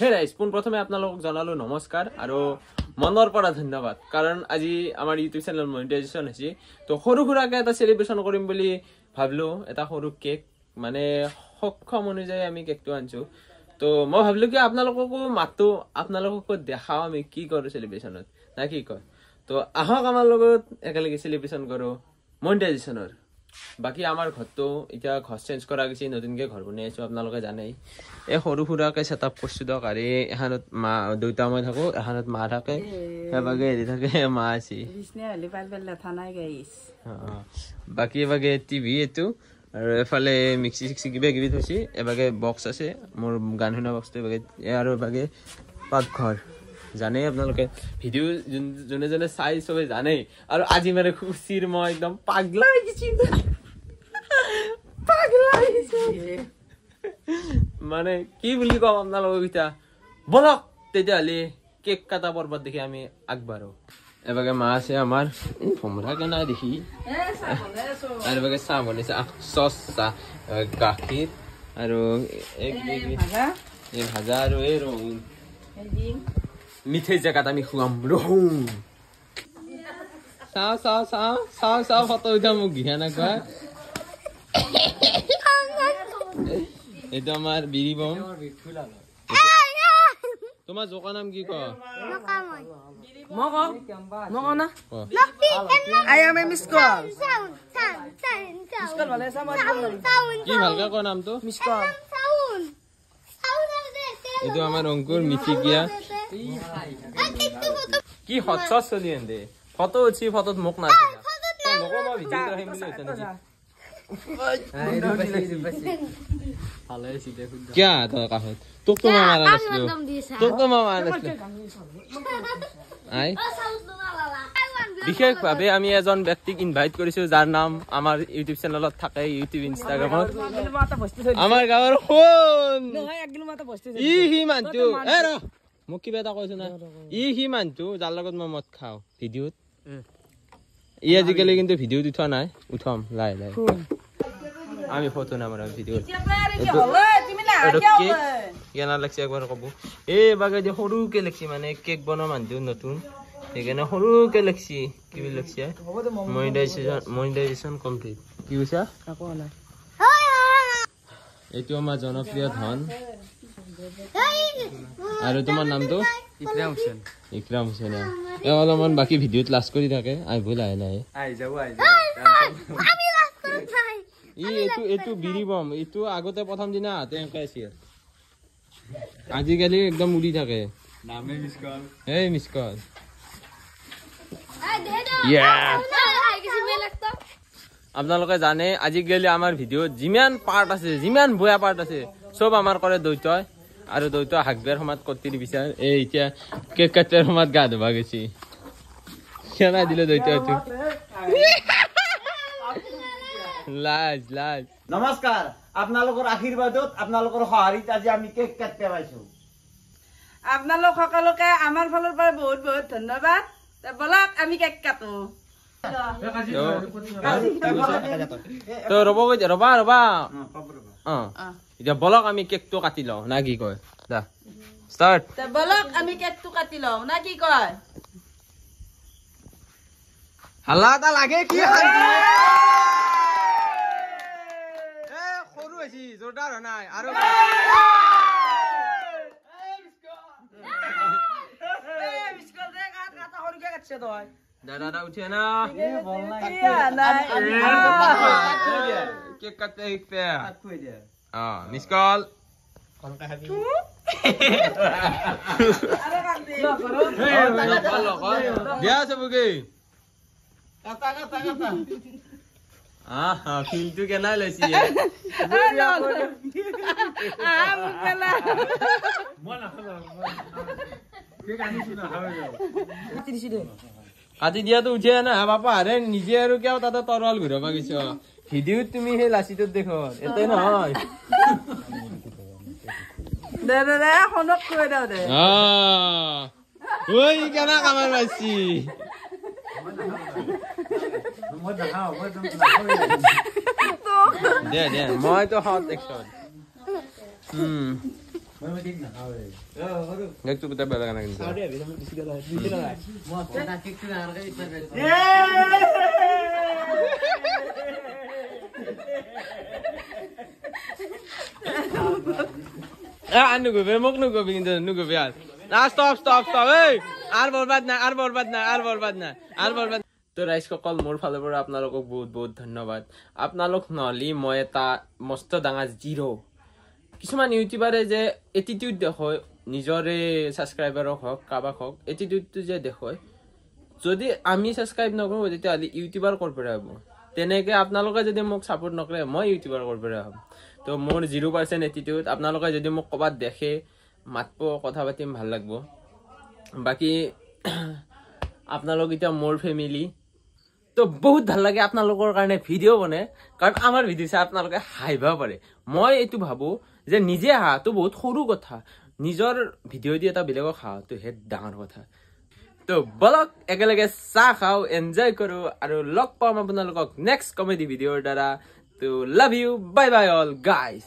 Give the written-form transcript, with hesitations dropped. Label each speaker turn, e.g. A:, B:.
A: hey guys পোনপ্ৰথমে আপোনালোকক জনালো নমস্কাৰ আৰু মনৰ পৰা ধন্যবাদ কাৰণ আজি আমাৰ ইউটিউব চেনেল মনিটাইজেশ্যন হৈছে তো সৰু সুৰাকে এটা সেলিব্ৰেশন কৰিম বুলি ভাবলো এটা সৰু কেক মানে সক্ষম অনুযায়ী আমি কেকটো আনছো তো মই ভাবলো কি আপোনালোককো মাতো আপোনালোককো দেখাও আমি কি কৰো সেলিব্ৰেশনত না কি কয় তো আহক আমাৰ লগত একেলগে সেলিব্ৰেশন কৰো মনিটাইজেশ্যনৰ বাকি আমাৰ ঘৰটো এতিয়া ঘৰ চেঞ্জ কৰা গৈছে নতুনকে ঘৰ বনাই আছো আপোনালোকে জানেই এই সৰু সুৰাকে সেটআপ কৰিছো দক আৰু এখানত মা দুইটা মই থাকো এখানত মা থাকে এবাগে এৰি থাকে মা আছে বিছনে হলি পালবেল লেথা নাই গাইস বাকি এবাগে টিভি এটো আৰু এফালে মিক্সি সিক্সি কিবা কিবি থৈছি এবাগে বক্স আছে মোৰ গান শুনা বক্সটো এবাগে আৰু এবাগে পাকঘৰ জানে আপোনালোকে ভিডিও জনে জনে চাই সবে জানে আৰু আজি মানে খুচিৰ মই একদম পাগলা হৈছি মানে কি বুলি কম আপোনালোকক এতিয়া বলক তেতিয়াহ'লে কেক কাটা পৰ্বত দেখি আমি আগবাঢ়ো এবাগে মা আছে আমাৰ ভমৰা কেনা দেখি আৰু এবাগে চাহ বনাইছে চচ চাহ গাখীৰ আৰু এই ভাজা আৰু এই ৰহুন মিঠে জেগাত আমি খুৱাম ৰহুন চাও চাও চাও চাও চাও ফটো উঠা মোক ঘিয়া নাকয় এইটো আমাৰ বিৰি বম তোমাৰ জোকা নাম কি কয় মগনা আই এম এ মিস কল ভালে কি ভালকে কয় নামটো মিস কল এইটো আমাৰ অংকুৰ মিঠিকিয়া কি হটছট চলি এন্দে ফটো উঠি ফটোত মোক না নকো মই ভিডিও আহিম বুলি কৈছে নেকি क्या तो काहत तो मारा नसलो तो मारा नसलो আই বিশেষভাৱে আমি এজন ব্যক্তিক ইনভাইট কৰিছো যাৰ নাম আমাৰ ইউটিউব চেনেলত থাকে ইউটিউব ইনষ্টাগ্ৰামত আমাৰ গাঁৱৰ কোন ই হি মানটো এ ৰ মোক কিবা এটা কৈছ না ই হি মানটো যাৰ লগত মই মদ খাওঁ ভিডিঅ'ত ই আজিকালি কিন্তু ভিডিঅ'ত উঠা নাই উঠাম লাই লাই আমি ফটো নামাৰা ভিডিও কেনা লাগছে একবাৰ কব এই বাগে যে সৰুকে লাগছি মানে কেক বনোৱা মানুহ নতুন সেইকাৰণে সৰুকে লাগছি কি বুলি লাগছে মনিটাইজেশ্যন কমপ্লিট কি কৈছা এইটো আমাৰ জনপ্ৰিয় ধন আৰু তোমাৰ নামটো ইকৰাম হুছেইন এই অলপমান বাকী ভিডিঅ'ত লাষ্ট কৰি থাকে আহিব লাহে লাহে এইটো বিৰি বম এইটো আগতে প্ৰথম দিনা হাতে এনেকে আছিল আজিকালি একদম উৰি থাকে নামে মিছ কল এই মিছ কল আপোনালোকে জানে আজিকালি আমাৰ ভিডিঅ'ত যিমান পাৰ্ট আছে যিমান বয়া পাৰ্ট আছে চব আমাৰ কৰে দৈতয় আৰু দৈতয় হাগবেৰ সময়ত কটি বিচাৰ এই এতিয়া কেক কাটাৰ সময়ত গা ধুবা গৈছি খেলাই দিলে দৈতয়টো লাজ লাজ
B: নমস্কাৰ আপোনালোকৰ আশীৰ্বাদত আপোনালোকৰ সহাৰিত আজি আমি কেক কাটতে পাইছো
C: আপোনালোক সকলোকে আমাৰ ফালৰ পৰা বহুত বহুত ধন্যবাদ বলক আমি কেক কাটো
A: তো ৰবা এতিয়া বলক আমি কেকটো কাটি লওঁ না কি কয় দা ষ্টাৰ্ট
C: বলক আমি কেকটো কাটি লওঁ না কি কয়
A: হাল্লা এটা লাগে কি জোৰদাৰ নাই আৰু দাদা উঠে না কেক কাটতে শিকতে মিছ কল দিয়া চবকে ফিল্মটো কেনা লৈছি কাটি দিয়াতো উঠে না বাপা আৰে নিজে আৰু কিয় তাতে তৰোৱাল ঘূৰাব গৈছ ভিডিঅ'ত তুমি সেই লাচিটোত দেখো এতে নহয় ঐ কেনা কামাৰ পাইছি দে মই তো হট একশন
B: মই ঠিক নাখাওঁ সৰু
A: একটু কথা বেলা না কিন্তু নুগবে মোক নুগবি কিন্তু নুগবি আর স্টপ স্টপ স্টপ এই আর বরবাদ না আর বরবাদ না আর বরবাদ না আর বরবাদ তো রাইজ সকল মোৰ ফালৰ পৰা আপোনালোকক বহুত বহুত ধন্যবাদ আপোনালোক নহলি মই এটা মস্ত ডাঙৰ জিৰো কিছুমান ইউটিউবাৰে যে এটিটিউড দেখুৱায় নিজৰে ছাবস্ক্ৰাইবাৰক হওক কাৰোবাক হওক এটিটিউডটো যে দেখুৱায় যদি আমি ছাবস্ক্ৰাইব নকৰোঁ তেতিয়াহ'লে ইউটিউবাৰ ক'ৰ পৰা হ'ব তেনেকৈ আপোনালোকে যদি মোক ছাপোৰ্ট নকৰে মই ইউটিউবাৰ ক'ৰ পৰা হ'ম তো মোৰ 0% এটিটিউড আপোনালোকে যদি মোক ক'ৰবাত দেখে মাতব কথা পাতিম ভাল লাগিব বাকী আপোনালোক এতিয়া মোৰ ফেমিলি তো বহুত ভাল লাগে আপোনালোকৰ কাৰণে ভিডিঅ' বনে কাৰণ আমাৰ ভিডিঅ' চাই আপোনালোকে হাঁহিব পাৰে মই এইটো ভাবোঁ যে নিজে হাঁহাটো বহুত সৰু কথা নিজৰ ভিডিঅ' দি এটা বেলেগক হাঁহাটো হে ডাঙৰ কথা তো বলক একেলগে চাহ খাওঁ এনজয় কৰোঁ আৰু লগ পাম আপোনালোকক নেক্সট কমেডি ভিডিঅ'ৰ দ্বাৰা তো love you bye bye all guys